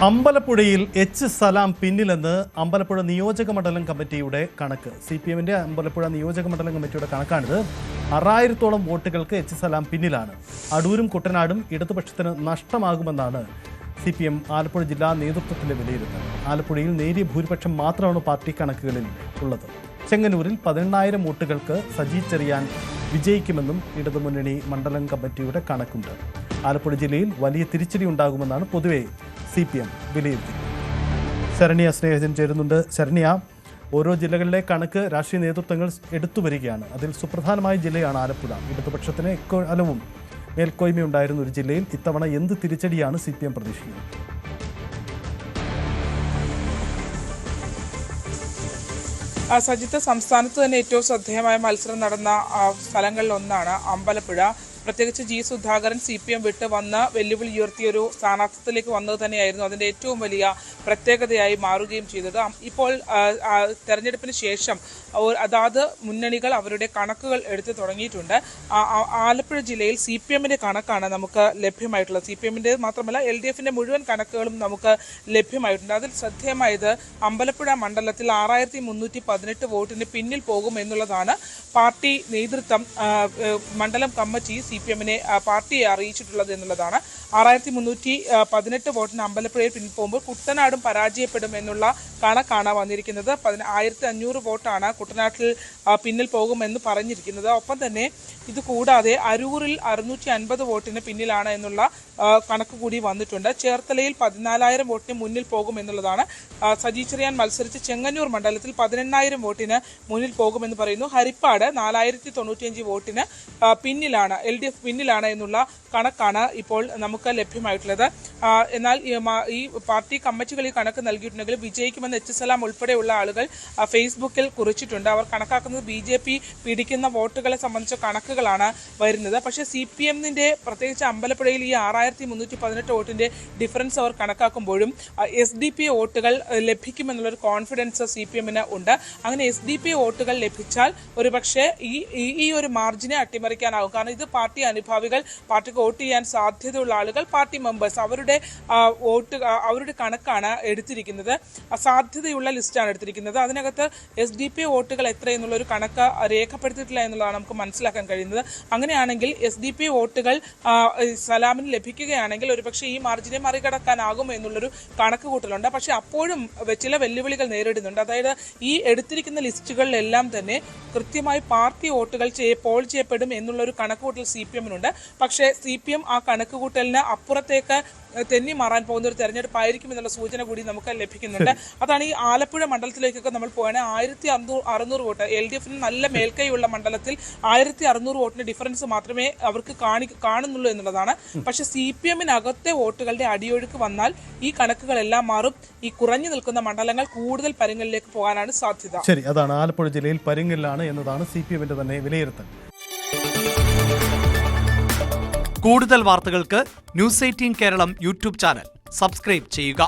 അമ്പലപ്പുഴയിൽ H സലാം പിന്നിലെന്ന് അമ്പലപ്പുഴ നിയോജക മണ്ഡലം കമ്മിറ്റിയുടെ കണക്ക്. CPM-ന്റെ അമ്പലപ്പുഴ നിയോജക മണ്ഡലം കമ്മിറ്റിയുടെ കണക്കാണിത്. 6000-ഓളം വോട്ടുകൾക്ക് എച്ച് സലാം പിന്നിലാണ്. അടൂരും കുട്ടനാടും ഇടതുപക്ഷത്തിന് നഷ്ടമാകുമെന്നാണ് CPM ആലപ്പുഴ ജില്ലാ നേതൃത്വത്തിന്റെ വിലയിരുത്തൽ. ആലപ്പുഴയിൽ നേരിയ ഭൂരിപക്ഷം മാത്രമാണ് പാർട്ടി കണക്കുകളിൽ ഉള്ളത്. ചെങ്ങന്നൂരിൽ 18,000 വോട്ടുകൾക്ക് സജി ചെറിയാൻ വിജയിക്കുമെന്നും ഇടതുമുന്നണി മണ്ഡലം കമ്മിറ്റിയുടെ കണക്കുണ്ട്. ആലപ്പുഴ ജില്ലയിൽ വലിയ തിരിച്ചടി ഉണ്ടാകുമെന്നാണ് പൊതുവെ CPM വിലയിരുത്തി. ശരണ്യ സ്നേഹജൻ ചേരുന്നുണ്ട്. ശരണ്യ, ഓരോ ജില്ലകളിലെ കണക്ക് രാഷ്ട്രീയ നേതൃത്വങ്ങൾ എടുത്തു വരികയാണ്. അതിൽ സുപ്രധാനമായ ജില്ലയാണ് ആലപ്പുഴ. ഇടതുപക്ഷത്തിന് എക്കാലവും മേൽക്കോയ്മയുണ്ടായിരുന്ന ഒരു ജില്ലയിൽ ഇത്തവണ എന്ത് തിരിച്ചടിയാണ് CPM പ്രതീക്ഷിക്കുന്നത്? സജിത്ത്, സംസ്ഥാനത്ത് തന്നെ ഏറ്റവും ശ്രദ്ധേയമായ മത്സരം നടന്ന സ്ഥലങ്ങളിൽ ഒന്നാണ് അമ്പലപ്പുഴ. പ്രത്യേകിച്ച് ജി സുധാകരൻ CPM വിട്ട് വന്ന് വെല്ലുവിളി ഉയർത്തിയൊരു സ്ഥാനാർത്ഥിത്വത്തിലേക്ക് വന്നത് തന്നെയായിരുന്നു അതിൻ്റെ ഏറ്റവും വലിയ പ്രത്യേകതയായി മാറുകയും ചെയ്തത്. ഇപ്പോൾ തെരഞ്ഞെടുപ്പിന് ശേഷം അതാത് മുന്നണികൾ അവരുടെ കണക്കുകൾ എടുത്തു തുടങ്ങിയിട്ടുണ്ട്. ആലപ്പുഴ ജില്ലയിൽ CPM-ന്റെ കണക്കാണ് നമുക്ക് ലഭ്യമായിട്ടുള്ളത്. CPM-ന്റെ മാത്രമല്ല LDF-ന്റെ മുഴുവൻ കണക്കുകളും നമുക്ക് ലഭ്യമായിട്ടുണ്ട്. അതിൽ ശ്രദ്ധേയമായത് അമ്പലപ്പുഴ മണ്ഡലത്തിൽ 6318 വോട്ടിന് പിന്നിൽ പോകും എന്നുള്ളതാണ് പാർട്ടി നേതൃത്വം മണ്ഡലം കമ്മിറ്റി CPM-നെ പാർട്ടിയെ അറിയിച്ചിട്ടുള്ളത് എന്നുള്ളതാണ്. 6318 വോട്ടിന് അമ്പലപ്പുഴയിൽ പിന്നിൽ പോകുമ്പോൾ കുട്ടനാടും പരാജയപ്പെടും എന്നുള്ള കണക്കാണ് വന്നിരിക്കുന്നത്. 1500 വോട്ടാണ് കുട്ടനാട്ടിൽ പിന്നിൽ പോകുമെന്ന് പറഞ്ഞിരിക്കുന്നത്. ഒപ്പം തന്നെ ഇത് കൂടാതെ അരൂരിൽ 650 വോട്ടിന് പിന്നിലാണ് എന്നുള്ള കണക്ക് കൂടി വന്നിട്ടുണ്ട്. ചേർത്തലയിൽ 14,000 വോട്ടിന് മുന്നിൽ പോകും എന്നുള്ളതാണ്. സജി ചെറിയാൻ മത്സരിച്ച് ചെങ്ങന്നൂർ മണ്ഡലത്തിൽ 18,000 വോട്ടിന് മുന്നിൽ പോകുമെന്ന് പറയുന്നു. ഹരിപ്പാട് 4095 വോട്ടിന് പിന്നിലാണ് LDF പിന്നിലാണ് എന്നുള്ള കണക്കാണ് ഇപ്പോൾ നമുക്ക് ലഭ്യമായിട്ടുള്ളത്. എന്നാൽ ഈ പാർട്ടി കമ്മിറ്റികൾ ഈ കണക്ക് നൽകിയിട്ടുണ്ടെങ്കിൽ വിജയിക്കുമെന്ന് എച്ച് സലാം ഉൾപ്പെടെയുള്ള ആളുകൾ ഫേസ്ബുക്കിൽ കുറിച്ചിട്ടുണ്ട്. അവർ കണക്കാക്കുന്നത് BJP പിടിക്കുന്ന വോട്ടുകളെ സംബന്ധിച്ച കണക്കുകളാണ് വരുന്നത്. പക്ഷേ CPM-ന്റെ പ്രത്യേകിച്ച് അമ്പലപ്പുഴയിൽ ഈ 6318 വോട്ടിന്റെ ഡിഫറൻസ് അവർ കണക്കാക്കുമ്പോഴും SDP വോട്ടുകൾ ലഭിക്കുമെന്നുള്ളൊരു കോൺഫിഡൻസ് CPM-ന് ഉണ്ട്. അങ്ങനെ SDP വോട്ടുകൾ ലഭിച്ചാൽ ഒരുപക്ഷെ ഈ ഒരു മാർജിനെ അട്ടിമറിക്കാനാകും. കാരണം ഇത് പാർട്ടി അനുഭാവികൾ, പാർട്ടിക്ക് വോട്ട് ചെയ്യാൻ സാധ്യതയുള്ള ആളുകൾ, പാർട്ടി മെമ്പേഴ്സ് അവരുടെ കണക്കാണ് എടുത്തിരിക്കുന്നത്. സാധ്യതയുള്ള ലിസ്റ്റാണ് എടുത്തിരിക്കുന്നത്. അതിനകത്ത് SDP വോട്ടുകൾ എത്രയെന്നുള്ളൊരു കണക്ക് രേഖപ്പെടുത്തിയിട്ടില്ല എന്നുള്ളതാണ് നമുക്ക് മനസ്സിലാക്കാൻ കഴിയുന്നത്. അങ്ങനെയാണെങ്കിൽ SDP വോട്ടുകൾ സലാമിന് ലഭിക്കുകയാണെങ്കിൽ ഒരുപക്ഷെ ഈ മാർജിനെ മറികടക്കാനാകും എന്നുള്ളൊരു കണക്ക് കൂട്ടലുണ്ട്. പക്ഷെ അപ്പോഴും ചില വെല്ലുവിളികൾ നേരിടുന്നുണ്ട്. അതായത് ഈ എടുത്തിരിക്കുന്ന ലിസ്റ്റുകളിലെല്ലാം തന്നെ കൃത്യമായി പാർട്ടി വോട്ടുകൾ പോൾ ചെയ്യപ്പെടും എന്നുള്ളൊരു കണക്കുകൂട്ടൽ CPM-നുണ്ട്. പക്ഷേ CPM ആ കണക്കുകൂട്ടലിന് അപ്പുറത്തേക്ക് തെന്നി മാറാൻ പോകുന്ന ഒരു തെരഞ്ഞെടുപ്പായിരിക്കും എന്നുള്ള സൂചന കൂടി നമുക്ക് ലഭിക്കുന്നുണ്ട്. അതാണ് ഈ ആലപ്പുഴ മണ്ഡലത്തിലേക്കൊക്കെ നമ്മൾ പോവുകയാണെങ്കിൽ 1600 വോട്ട് LDF-ന് നല്ല മേൽക്കൈയുള്ള മണ്ഡലത്തിൽ 1600 വോട്ടിന് ഡിഫറൻസ് മാത്രമേ അവർക്ക് കാണുന്നുള്ളൂ എന്നുള്ളതാണ്. പക്ഷെ CPM-നകത്തെ വോട്ടുകളുടെ അടിയൊഴുക്ക് വന്നാൽ ഈ കണക്കുകളെല്ലാം മാറും. ഈ കുറഞ്ഞു നിൽക്കുന്ന മണ്ഡലങ്ങൾ കൂടുതൽ പരുങ്ങലിലേക്ക് പോകാനാണ് സാധ്യത. ശരി, അതാണ് ആലപ്പുഴ ജില്ലയിൽ പരുങ്ങലിലാണ് എന്നതാണ് CPM-ന്റെ തന്നെ വിലയിരുത്തൽ. കൂടുതൽ വാർത്തകൾക്ക് News 18 Keralam YouTube channel subscribe ചെയ്യുക.